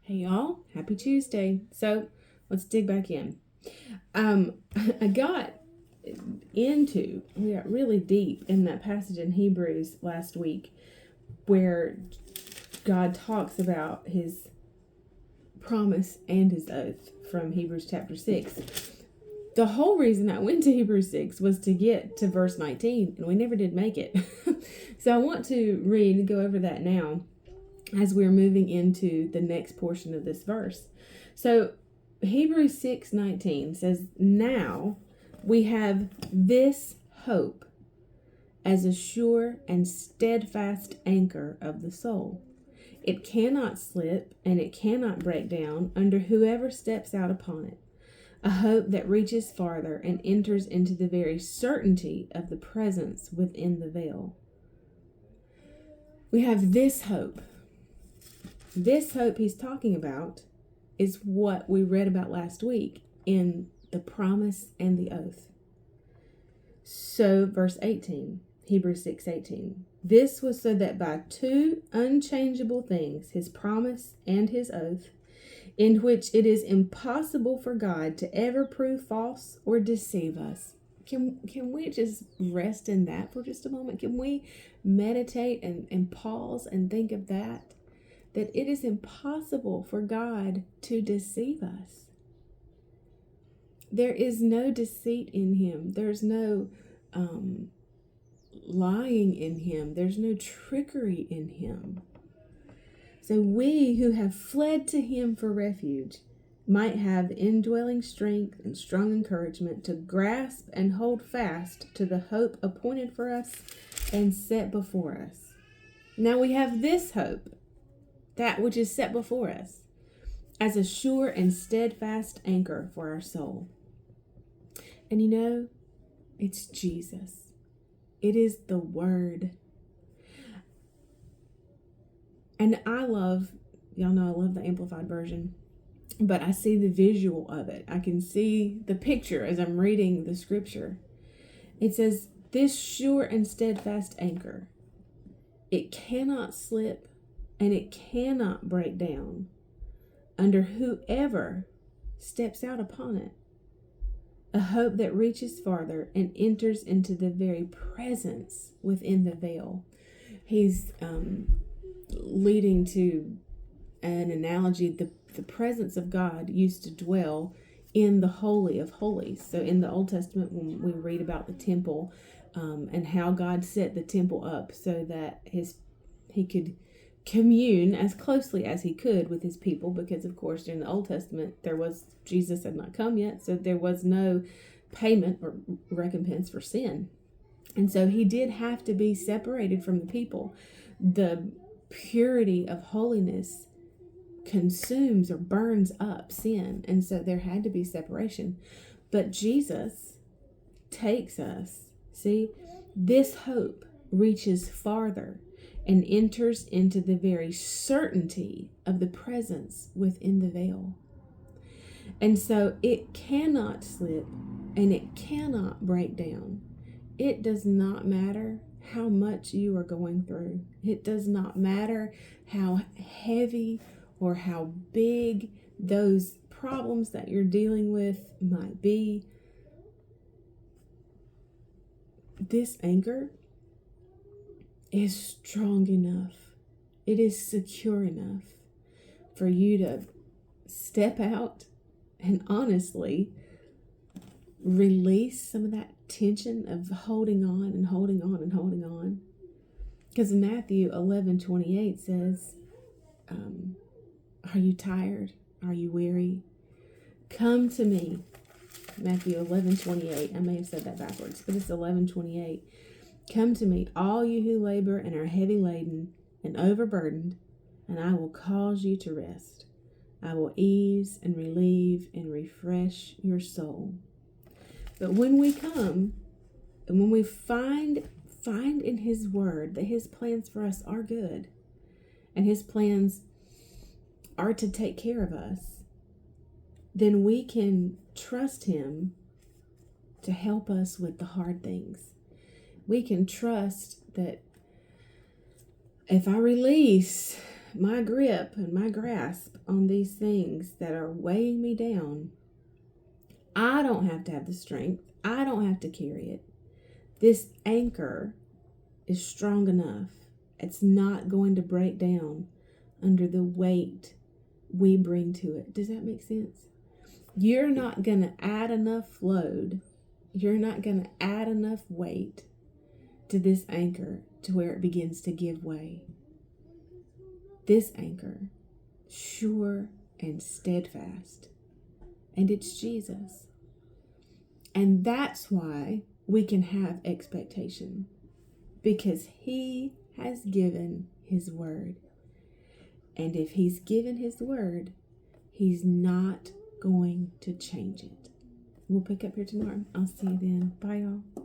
Hey y'all, happy Tuesday. So let's dig back in. I got we got really deep in that passage in Hebrews last week where God talks about his promise and his oath from Hebrews chapter 6. The whole reason I went to Hebrews 6 was to get to verse 19, and we never did make it. So I want to go over that now as we're moving into the next portion of this verse. So Hebrews 6:19 says, "Now we have this hope as a sure and steadfast anchor of the soul. It cannot slip and it cannot break down under whoever steps out upon it. A hope that reaches farther and enters into the very certainty of the presence within the veil." We have this hope. This hope he's talking about is what we read about last week in the promise and the oath. So verse 18, Hebrews 6:18. "This was so that by two unchangeable things, his promise and his oath, in which it is impossible for God to ever prove false or deceive us." Can we just rest in that for just a moment? Can we meditate and pause and think of that? That it is impossible for God to deceive us. There is no deceit in him. There's no lying in him. There's no trickery in him. So we who have fled to him for refuge might have indwelling strength and strong encouragement to grasp and hold fast to the hope appointed for us and set before us. Now we have this hope, that which is set before us, as a sure and steadfast anchor for our soul. And it's Jesus. It is the Word. And y'all know I love the Amplified Version, but I see the visual of it. I can see the picture as I'm reading the scripture. It says, "This sure and steadfast anchor, it cannot slip and it cannot break down under whoever steps out upon it. A hope that reaches farther and enters into the very presence within the veil." He's leading to an analogy. The presence of God used to dwell in the Holy of Holies. So in the Old Testament, when we read about the temple and how God set the temple up so that he could commune as closely as he could with his people, because of course during the Old Testament Jesus had not come yet, so there was no payment or recompense for sin, and so he did have to be separated from the people. The purity of holiness consumes or burns up sin, and so there had to be separation. But Jesus takes us. See, this hope reaches farther and enters into the very certainty of the presence within the veil. And so it cannot slip and it cannot break down. It does not matter how much you are going through. It does not matter how heavy or how big those problems that you're dealing with might be. This anchor is strong enough. It is secure enough for you to step out and honestly release some of that tension of holding on and holding on and holding on. Because Matthew 11:28 says, "Are you tired? Are you weary? Come to me." Matthew 11:28. I may have said that backwards, but it's 11:28. "Come to me, all you who labor and are heavy laden and overburdened, and I will cause you to rest. I will ease and relieve and refresh your soul." But when we come and when we find in his word that his plans for us are good and his plans are to take care of us, then we can trust him to help us with the hard things. We can trust that if I release my grip and my grasp on these things that are weighing me down, I don't have to have the strength. I don't have to carry it. This anchor is strong enough. It's not going to break down under the weight we bring to it. Does that make sense? You're not going to add enough load. You're not going to add enough weight to this anchor to where it begins to give way. This anchor, sure and steadfast. And it's Jesus. And that's why we can have expectation. Because he has given his word. And if he's given his word, he's not going to change it. We'll pick up here tomorrow. I'll see you then. Bye, y'all.